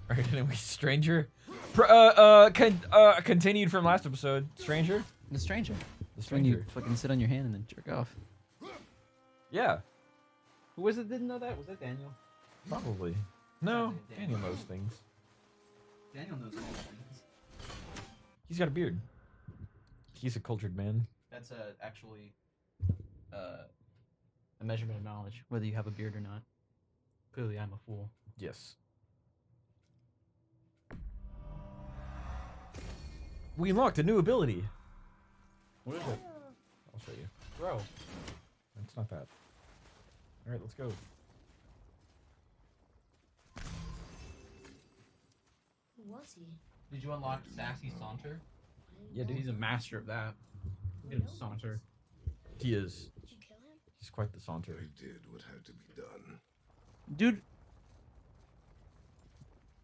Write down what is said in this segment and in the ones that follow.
Alright, anyway, Stranger. Continued from last episode. Stranger? The Stranger. The When you Stranger. fucking sit on your hand and then jerk off. Yeah, Who was it? Didn't know that? Was that Daniel? probably. No, Daniel knows things. Daniel knows all things. He's got a beard. He's a cultured man. That's actually a measurement of knowledge, whether you have a beard or not. Clearly, I'm a fool. Yes. We unlocked a new ability. What is it? I'll show you. Bro. It's not that. Alright, let's go. Who was he? Did you unlock Sassy Saunter? Yeah, dude. He's a master of that. Look at him saunter. He is. Did you kill him? He's quite the saunter. I did what had to be done. Dude.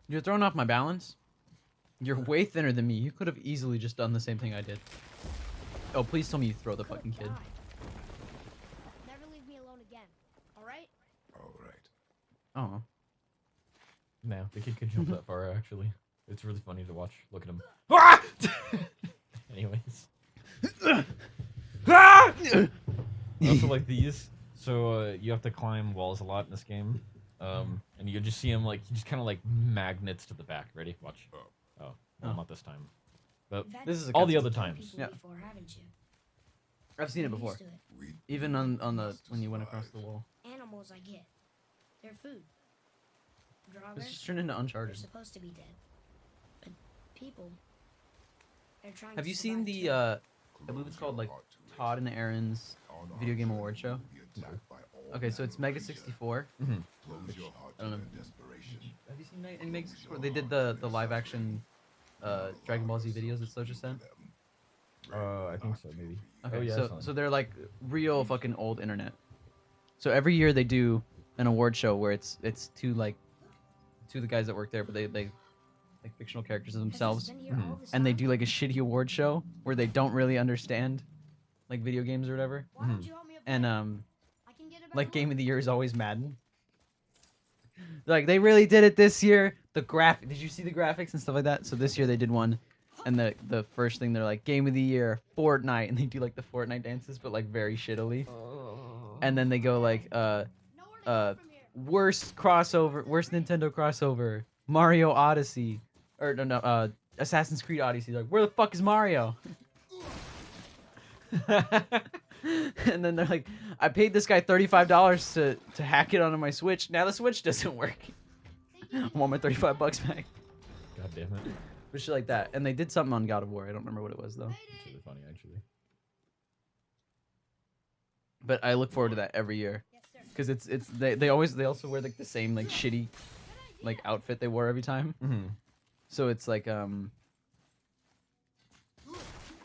You're throwing off my balance. You're way thinner than me. You could have easily just done the same thing I did. Oh, please tell me you throw the fucking kid. Never leave me alone again. All right? All right. Oh. No, the kid can jump that far, actually. It's really funny to watch. Look at him. Ah! Anyways. Ah! I also like these. So, you have to climb walls a lot in this game. And you just see him, like, he just kind of, like, magnets to the back. Ready? Watch. Oh. Well, not this time. But This is a all the cutscene. other times. Yeah. Before, haven't you? I've seen it You're before. used to it. We Even on the when you went across the wall. Animals I get. They're food. This Draugrs, just turned into they're Uncharted. supposed to be dead. But people, they're trying Have to you seen survive the too. I believe it's called like Todd and Aaron's Video Game Award Show? Okay, so it's Mega 64. Mm-hmm. I don't know. Have you seen any Mega 64? They did the live action Dragon Ball Z videos that Soja sent. I think so, maybe. Okay, Oh, yeah, I saw so them. they're like real fucking old internet. So every year they do an award show where it's two of the guys that work there, but they like fictional characters of Has this themselves, been here all this and they time? do like a shitty award show where they don't really understand like video games or whatever. Why don't you help me up And there? I can get a better like game look. of the year is always Madden. Like they really did it this year. The graphic, did you see the graphics and stuff like that? So this year they did one, and the first thing they're like game of the year Fortnite, and they do like the Fortnite dances but like very shittily. And then they go like Nowhere to go from here. worst Nintendo crossover, Mario Odyssey, or no, Assassin's Creed Odyssey. Like where the fuck is Mario? And then they're like, I paid this guy $35 to hack it onto my Switch. Now the Switch doesn't work. I want my $35 back. God damn it. But shit like that. And they did something on God of War. I don't remember what it was though. It's really funny, actually. But I look forward to that every year. Yes, sir. Because they also wear like the same like shitty like outfit they wore every time. Mm-hmm. So it's like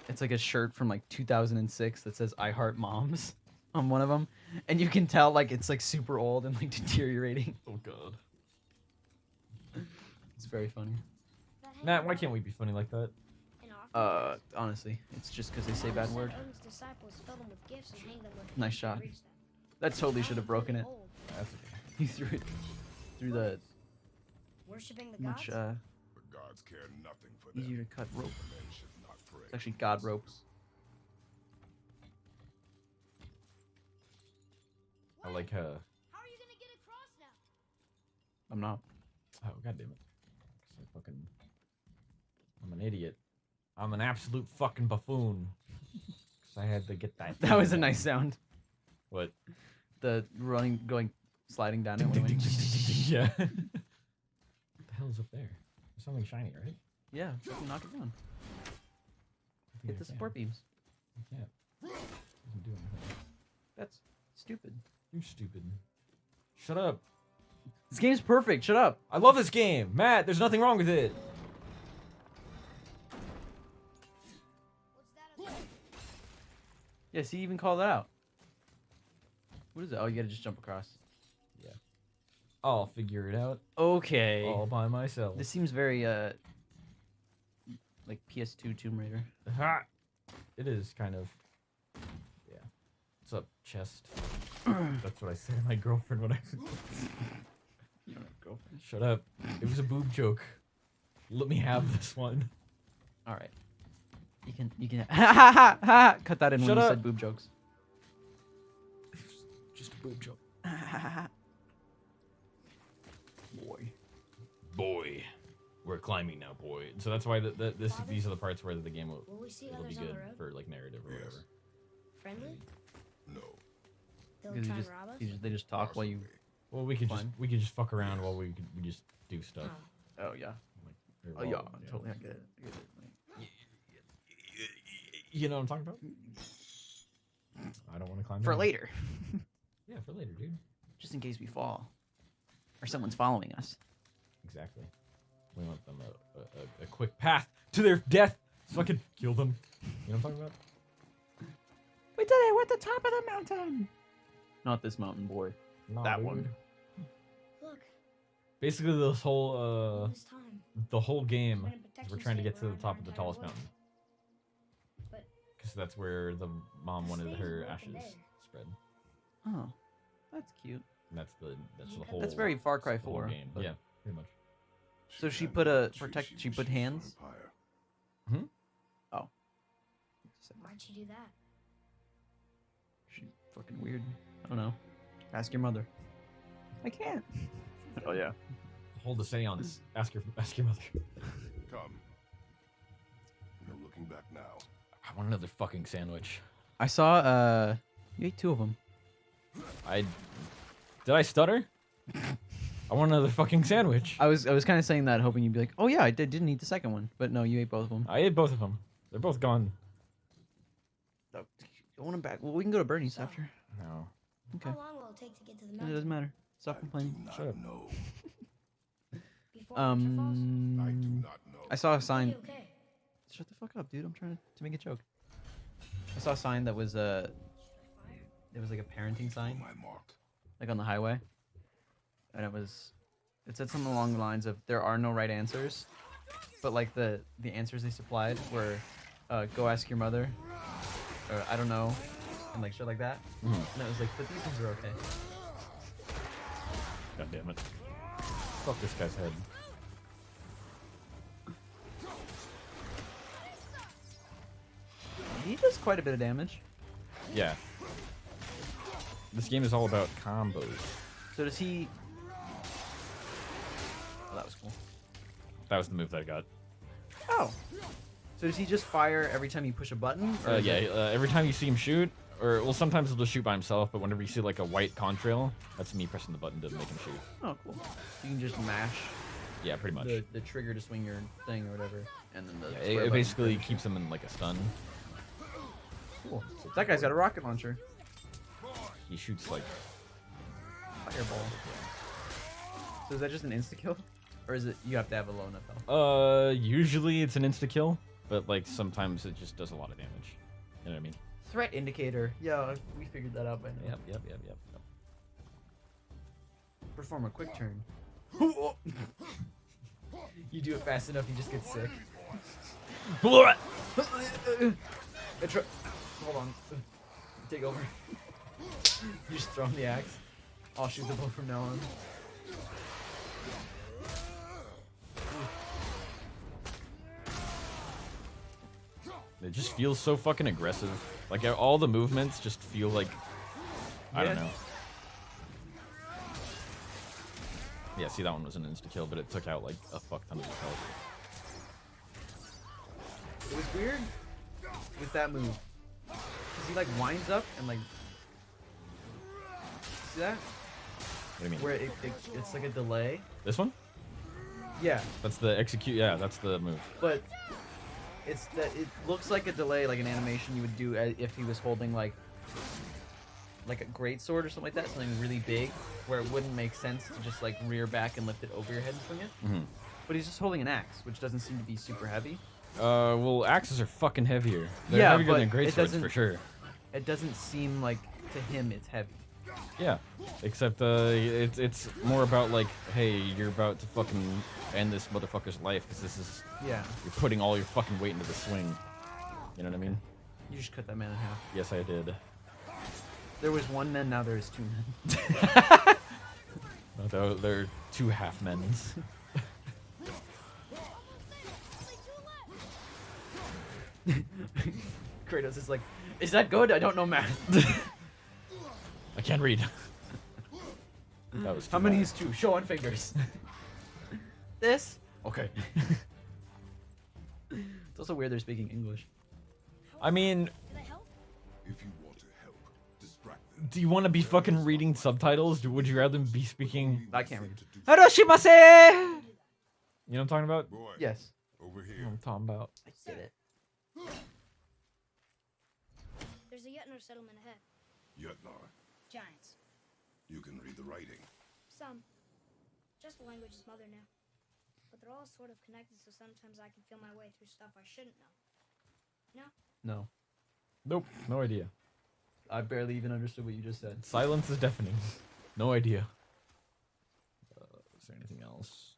it's like a shirt from like 2006 that says I Heart Moms on one of them, and you can tell like it's like super old and like deteriorating. Oh, God. It's very funny. That hand Matt, why around can't we be funny like that? and off. Honestly, it's just because they say bad word. Aaron's disciples fill them with gifts and hang them with Nice hooks to shot. reach them. That totally should have broken it. Old, That's okay. You threw it through the Worshipping the much gods. The gods care nothing for them. easier to cut rope. Men should not pray. It's actually God rope. I like How are you gonna get across now? I'm not. Oh, God damn it. 'Cause I'm an idiot. I'm an absolute fucking buffoon. 'Cause I had to get that. That was a nice sound. What? The sliding down it. when it went- Yeah. What the hell is up there? There's something shiny, right? Yeah, fucking knock it down. I think Hit I the can. support beams. I can't. Doesn't do anything. That's stupid. You stupid. Shut up. This game's perfect. Shut up. I love this game. Matt, there's nothing wrong with it. What's that up there? Yeah, see, you even called it out. What is it? Oh, you gotta just jump across. I'll figure it out Okay. all by myself. This seems very, like PS2 Tomb Raider. Ha! It is kind of. Yeah. What's up, chest? That's what I said to my girlfriend when I. You don't have a girlfriend. Shut up. It was a boob joke. Let me have this one. All right. You can ha ha ha ha. Cut that in Shut when you up. said boob jokes. Just a boob joke. Boy. Boy. We're climbing now, boy. So that's why these are the parts where the game will Will we see it'll be others on good the road? for like narrative or Yes. whatever. Friendly? No. They'll Because try and rob us? they just talk while you. Well, we could Fine. just fuck around while we just do stuff. Oh. Oh yeah. Like, Oh yeah. Totally. I get it. You know what I'm talking about? I don't want to climb For down. later, Yeah, for later, dude. just in case we fall, or someone's following us. Exactly. We want them a quick path to their death so I can kill them. You know what I'm talking about? We did it! We're at the top of the mountain. Not this mountain, boy. Nah, That dude. one. Look, Basically, this whole this time. the whole game, We're gonna protect we're and trying to save get to the around top our of the entire tallest woods. mountain. But Because that's where the mom wanted Stays her broken ashes there. spread. Oh, that's cute. And that's the You cut whole. That's very Far Cry the whole 4. game. but- Yeah, pretty much. So she had put no a tree protect. She she's put from hands. Empire. why'd you do that? She's fucking weird. I don't know. Ask your mother. I can't. Oh yeah. Hold the seance. Ask your mother. Come. No looking back now. I want another fucking sandwich. I saw. You ate 2 of them. Did I stutter? I want another fucking sandwich. I was kind of saying that, hoping you'd be like, oh yeah, didn't eat the second one, but no, you ate both of them. I ate both of them. They're both gone. I want them back. Well, we can go to Bernie's So- after. No. Okay. How long will it take to get to the It mountain? doesn't matter. Stop I complaining. do not Shut up. know. Before winter falls? I do Um, not know. I saw a sign. Okay. Shut the fuck up, dude. I'm trying to make a joke. I saw a sign that was it was like a parenting sign, My mark. like on the highway, and it said something along the lines of there are no right answers, but like the answers they supplied were go ask your mother, or I don't know, and like shit like that. Mhm. And it was like, but these things are okay. God damn it. Fuck this guy's head. He does quite a bit of damage. Yeah. This game is all about combos. So does he? Oh, that was cool. That was the move that I got. Oh. So does he just fire every time you push a button? Or is Yeah, it- every time you see him shoot, or well, sometimes he'll just shoot by himself, but whenever you see like a white contrail, that's me pressing the button to make him shoot. Oh, cool. You can just mash Yeah, pretty much. the trigger to swing your thing or whatever, and then the Yeah, square it button basically to- keeps him in like a stun. Cool. That guy's got a rocket launcher. He shoots like Fireball. So is that just an insta kill, or is it you have to have a low enough health? usually it's an insta kill, but like sometimes it just does a lot of damage. You know what I mean? Threat indicator. Yeah, we figured that out by now. Yep. Perform a quick turn. You do it fast enough, you just get sick. Hold on. Take over. You just throw him the axe. I'll shoot the bow from now on. It just feels so fucking aggressive. Like all the movements just feel like I don't Yeah. know. Yeah, see that one was an insta kill, but it took out like a fuck ton of his health. It was weird with that move. Cause he like winds up and like, see that? What do you mean? Where it's like a delay. This one? Yeah, That's the execute. Yeah, that's the move. but it's that it looks like a delay, like an animation you would do if he was holding like a great sword or something like that, something really big, where it wouldn't make sense to just like rear back and lift it over your head and swing it. Mm-hmm. But he's just holding an axe, which doesn't seem to be super heavy. Well, axes are fucking heavier. They're Yeah, heavier but than great it swords for doesn't- sure. It doesn't seem like to him it's heavy. Yeah, except it's more about like, hey, you're about to fucking end this motherfucker's life because this is Yeah, you're putting all your fucking weight into the swing. You know what I mean? you just cut that man in half. Yes, I did. There was one man, now there's two men. No, they're two half men's. Kratos is like, is that good? I don't know math. I can't read. That was How too many bad. is two? Show on fingers. This? Okay. It's also weird they're speaking English. I mean, Can I help? If you want to help, distract them. do you want to be fucking reading subtitles? Would you rather be speaking? I can't read. Hiroshimase! You know what I'm talking about? Boy, Yes. over You know here. what I'm talking about. I get it. There's a Yetnar settlement ahead. Yetnar, Giants. you can read the writing. Some. Just the language is mother now. But they're all sort of connected, so sometimes I can feel my way through stuff I shouldn't know. No? No. Nope, no idea. I barely even understood what you just said. Silence is deafening. No idea. Is there anything else?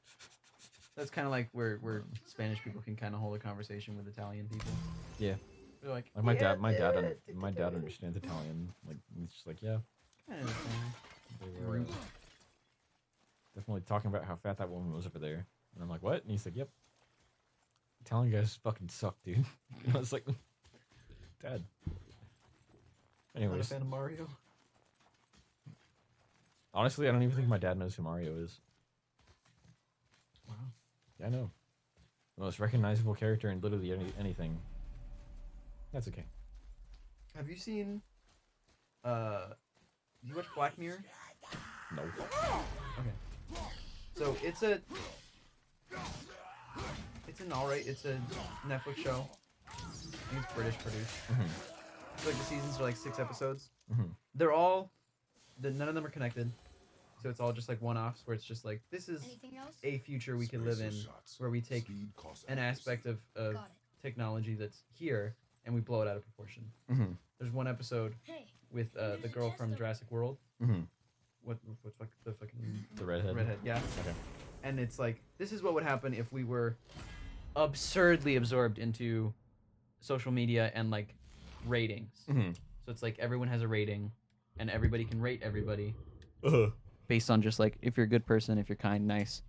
That's kind of like where Spanish people can kind of hold a conversation with Italian people. Yeah. They're like, Like my "Yeah, my dad understands Italian. Like he's just like, yeah. kinda understand." They were definitely talking about how fat that woman was over there, and I'm like, what? And he's like, yep. Italian guys fucking suck, dude. I was like, Dad. Not a Anyways, fan of Mario. honestly, I don't even think my dad knows who Mario is. Wow. Yeah, I know. The most recognizable character in literally anything. That's okay. Have you seen? Do you watch Black Mirror? No. Okay. So it's an alright. It's a Netflix show. I think it's British produced. Mm-hmm. So like the seasons are like 6 episodes. Mm-hmm. They're all, none of them are connected. So it's all just like one-offs where it's just like this is Anything else? a future we could live in, Spacer shots. where we take Speed costs an aspect of Got it. technology that's here and we blow it out of proportion. Mm-hmm. There's one episode Hey, with the girl from Jurassic World. Mm-hmm. What the fucking The redhead. redhead? Yeah. Okay. And it's like this is what would happen if we were absurdly absorbed into social media and like ratings. Mm-hmm. So it's like everyone has a rating and everybody can rate everybody Uh-huh. based on just like if you're a good person, if you're kind, nice.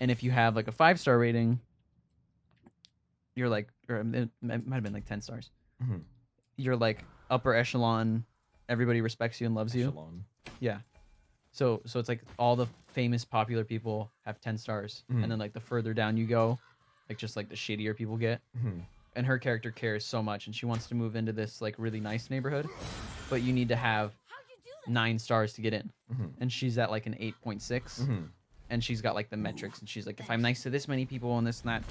And if you have like a 5-star rating, you're like, or it might have been like 10 stars. Mm-hmm. You're like upper echelon, everybody respects you and loves you. Echelon. Yeah. So it's like all the famous popular people have 10 stars. Mhm. And then like the further down you go, like just like the shittier people get. Mm-hmm. And her character cares so much and she wants to move into this like really nice neighborhood, but you need to have how'd you do that? 9 stars to get in. Mm-hmm. And she's at like an 8.6. Mm-hmm. And she's got like the metrics and she's like, if I'm nice to this many people and this and that.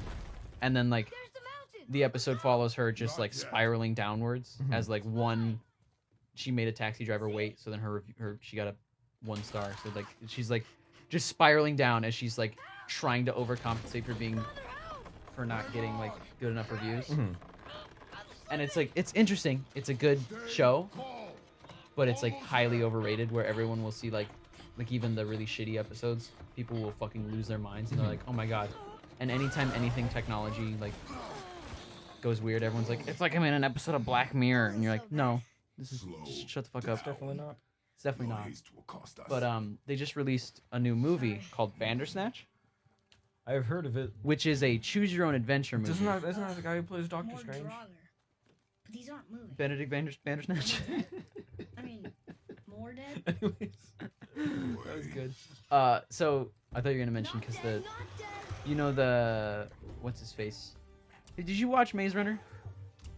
And then like There's the mountain. the episode follows her just like spiraling downwards Mhm. as like one, she made a taxi driver wait, so then her she got a 1 star. So like she's like just spiraling down as she's like trying to overcompensate for not getting like good enough reviews. Mm-hmm. And it's like it's interesting. It's a good show, but it's like highly overrated where everyone will see like even the really shitty episodes, people will fucking lose their minds and they're like, "Oh my god." And anytime anything technology like goes weird, everyone's like, "It's like I'm in an episode of Black Mirror." And you're like, "No, this is just shut the fuck up." Definitely not. It's definitely Your not. haste will cost us. But they just released a new movie called Bandersnatch, I've heard of it. which is a choose your own adventure movie. Isn't that the guy who plays Doctor More Strange? Draugr. But these aren't moving. Benedict Bandersnatch. I mean, more dead? Anyways. That was good. So I thought you were gonna mention because the, Not dead. you know the, what's his face? Did you watch Maze Runner?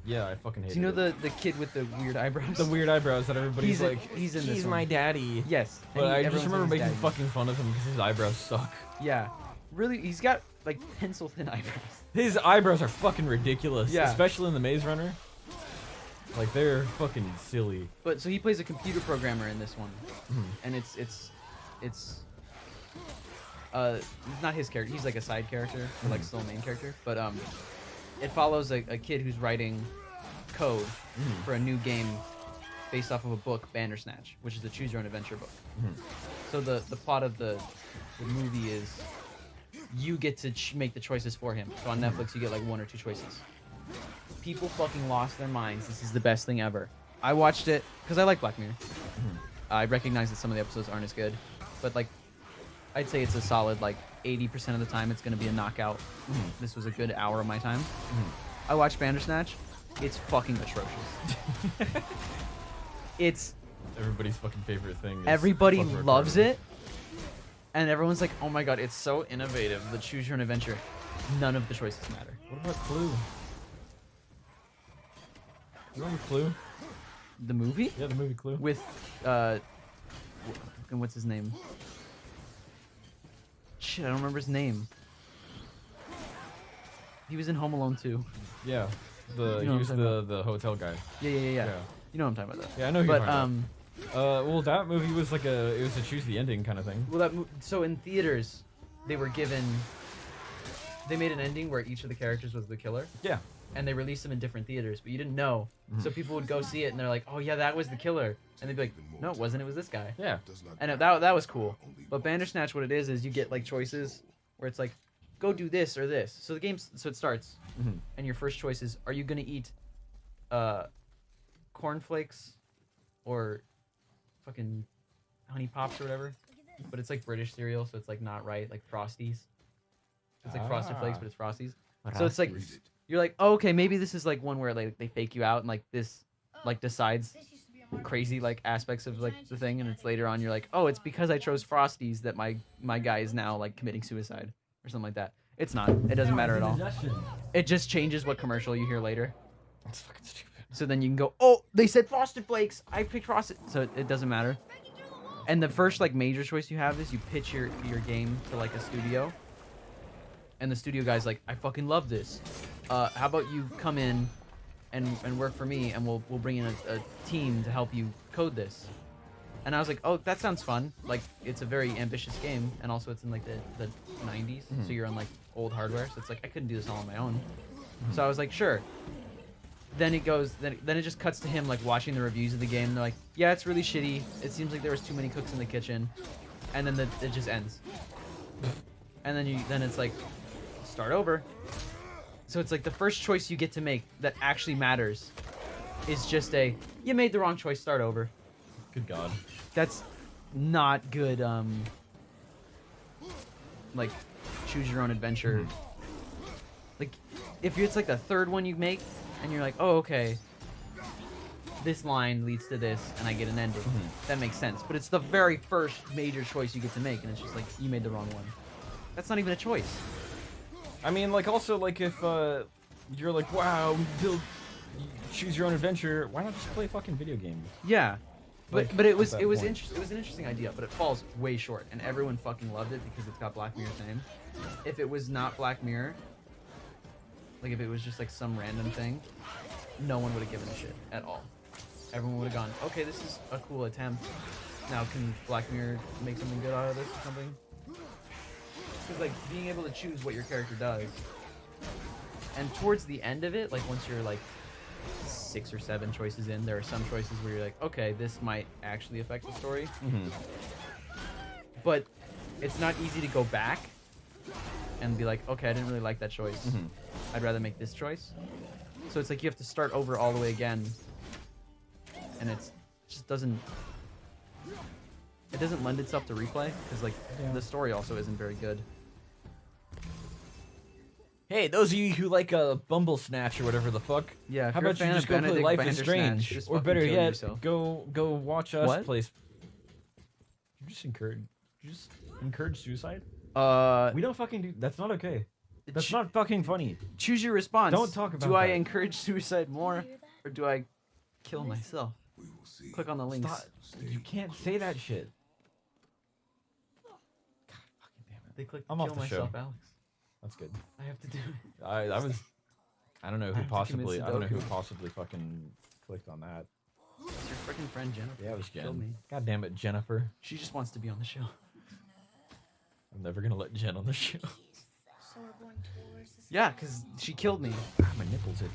Yeah, I fucking hate Do you know it. the kid with the weird eyebrows? The weird eyebrows that everybody's He's like, he's in this he's one. my daddy. Yes. But and I everyone just says remember he's making daddy. fucking fun of him because his eyebrows suck. Yeah. Really, he's got like pencil thin eyebrows. His eyebrows are fucking ridiculous. Yeah. Especially in the Maze Runner. Like, they're fucking silly. But so he plays a computer programmer in this one, Mhm. and it's not his character. He's like a side character, or like still a main character. But it follows a kid who's writing code Mhm. for a new game based off of a book, Bandersnatch, which is a choose your own adventure book. Mhm. So the plot of the movie is you get to make the choices for him. So on Netflix you get like 1 or 2 choices. People fucking lost their minds. This is the best thing ever. I watched it because I like Black Mirror. I recognize that some of the episodes aren't as good, but like, I'd say it's a solid like 80% of the time it's gonna be a knockout. This was a good hour of my time. I watched Bandersnatch. It's fucking atrocious. It's Everybody's fucking favorite thing. Is everybody fucking loves retarded. it, and everyone's like, "Oh my god, it's so innovative." The choose your own adventure. None of the choices matter. What about Clue? You remember Clue? The movie Yeah, the movie Clue. with what's his name? Shit, I don't remember his name. He was in Home Alone 2. Yeah, You know he what was I'm talking the hotel guy. Yeah. Yeah. You know what I'm talking about. That. Yeah, I know who you're But talking about. Well, that movie was like it was a choose the ending kind of thing. well, so in theaters, they were given. They made an ending where each of the characters was the killer, Yeah. and they released them in different theaters, but you didn't know. So people would go see it, and they're like, "Oh yeah, that was the killer," and they'd be like, "No, it wasn't. It was this guy." Yeah. Does not And that was cool. But Bandersnatch, what it is you get like choices where it's like, go do this or this. So it starts, and your first choice is, are you gonna eat, cornflakes, or, fucking, honey pops or whatever? But it's like British cereal, so it's like not right, like Frosties. It's like Frosted Flakes, but it's Frosties. So it's like, read it. you're like, oh, okay, maybe this is like one where like they fake you out and like this, like decides This used to be a crazy like aspects of like the thing, and it's later on you're like, oh, it's because I chose Frosties that my guy is now like committing suicide or something like that. It's not. It doesn't matter at all. It just changes what commercial you hear later. That's fucking stupid. So then you can go, oh, they said Frosted Flakes. I picked Frosted. So it doesn't matter. And the first like major choice you have is you pitch your game to like a studio, and the studio guy's like, I fucking love this. How about you come in and work for me, and we'll bring in a team to help you code this. And I was like, oh, that sounds fun. Like, it's a very ambitious game, and also it's in like the 90s, so you're on like old hardware, so it's like I couldn't do this all on my own. So I was like, sure. Then it goes, then it just cuts to him like watching the reviews of the game. They're like, yeah, it's really shitty. It seems like there was too many cooks in the kitchen, and then it just ends. And then it's like, start over. So it's like the first choice you get to make that actually matters is just you made the wrong choice, start over. Good God. That's not good, like, choose your own adventure. Like, if it's like the third one you make, and you're like, oh, okay, this line leads to this, and I get an ending. That makes sense. But it's the very first major choice you get to make, and it's just like, you made the wrong one. That's not even a choice. I mean, like, also, like, if you're like, wow, choose your own adventure, why not just play a fucking video game? Yeah. Like, But it at was that it was point. it was an interesting idea, but it falls way short, and everyone fucking loved it because it's got Black Mirror's name. If it was not Black Mirror, like if it was just like some random thing, no one would have given a shit at all. Everyone would have gone, okay, this is a cool attempt. Now can Black Mirror make something good out of this or something? Because like being able to choose what your character does, and towards the end of it, like once you're like 6 or 7 choices in, there are some choices where you're like, okay, this might actually affect the story. But it's not easy to go back and be like, okay, I didn't really like that choice. I'd rather make this choice. So it's like you have to start over all the way again, and it doesn't lend itself to replay because like the story also isn't very good. Hey, those of you who like Bandersnatch or whatever the fuck, Yeah, if how you're a about you fan just of go play Benedict Life is Bandersnatch, Strange, just or fucking better kill yet, yourself. go watch us What? play. You just encourage suicide. We don't fucking do. That's not okay. That's not fucking funny. Choose your response. Don't talk about Do I that. encourage suicide more, or do I kill myself? We will see. Click on the links. Stop. You can't say that shit. God fucking damn it. They click I'm kill off the myself, show. Alex. That's good. I have to do it. I don't know I who have to possibly. commit I don't know who Sudoku. possibly fucking clicked on that. It's your freaking friend Jennifer. Yeah, it was She killed Jen. me. God damn it, Jennifer. She just wants to be on the show. I'm never gonna let Jen on the show. So we're going towards the Yeah, because she killed me. My nipples itch.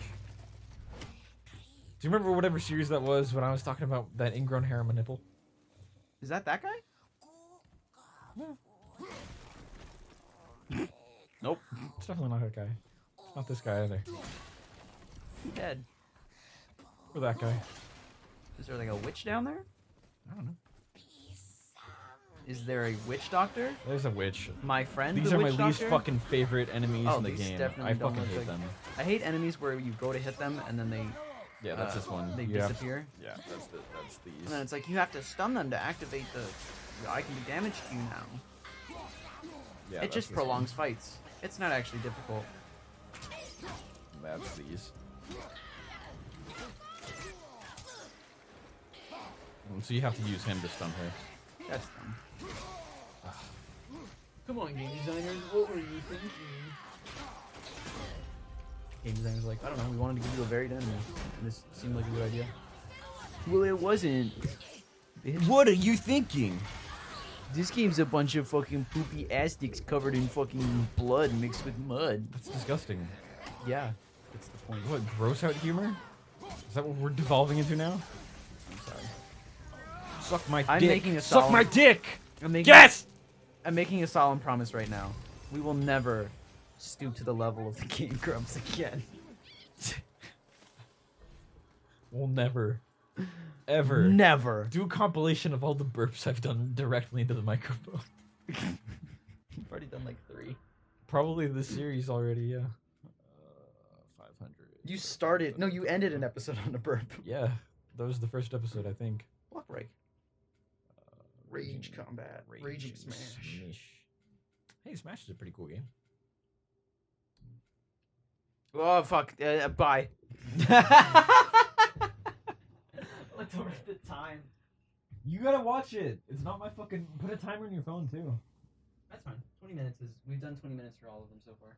Do you remember whatever series that was when I was talking about that ingrown hair on my nipple? Is that guy? Nope. It's definitely not that guy. It's not this guy either. Dead. Or that guy. Is there like a witch down there? I don't know. Is there a witch doctor? There's a witch. My friend. These the are my witch least doctor? fucking favorite enemies Oh, in the these game. definitely I don't fucking look hate like- them. I hate enemies where you go to hit them and then they Yeah, that's this one. they You have- disappear. yeah, that's these. And then it's like you have to stun them to activate the I can do damage to you now. Yeah, It that's just this prolongs fights. It's not actually difficult. one. That's these. So you have to use him to stun her. That's dumb. Come on, game designers, what were you thinking? Game designer's like, I don't know, we wanted to give you a varied enemy. And this seemed like a good idea. Well, it wasn't. Bitch. What are you thinking? This game's a bunch of fucking poopy ass sticks covered in fucking blood mixed with mud. That's disgusting. Yeah, that's the point. What, gross out humor? Is that what we're devolving into now? I'm sorry. Suck my I'm dick. making a Suck solemn- my dick! I'm making Yes! I'm making a solemn promise right now. We will never stoop to the level of the Game Grumps again. We'll never, ever Never. do a compilation of all the burps I've done directly into the microphone. You've already done like 3. Probably the series already, yeah. 500. You started. No, you ended an episode on a burp. Yeah, that was the first episode, I think. Block break. Rage combat. Raging smash. Hey, Smash is a pretty cool game. Oh fuck! Bye. Looked over at the time. You gotta watch it. It's not my fucking. Put a timer on your phone too. That's fine. 20 minutes is. We've done 20 minutes for all of them so far.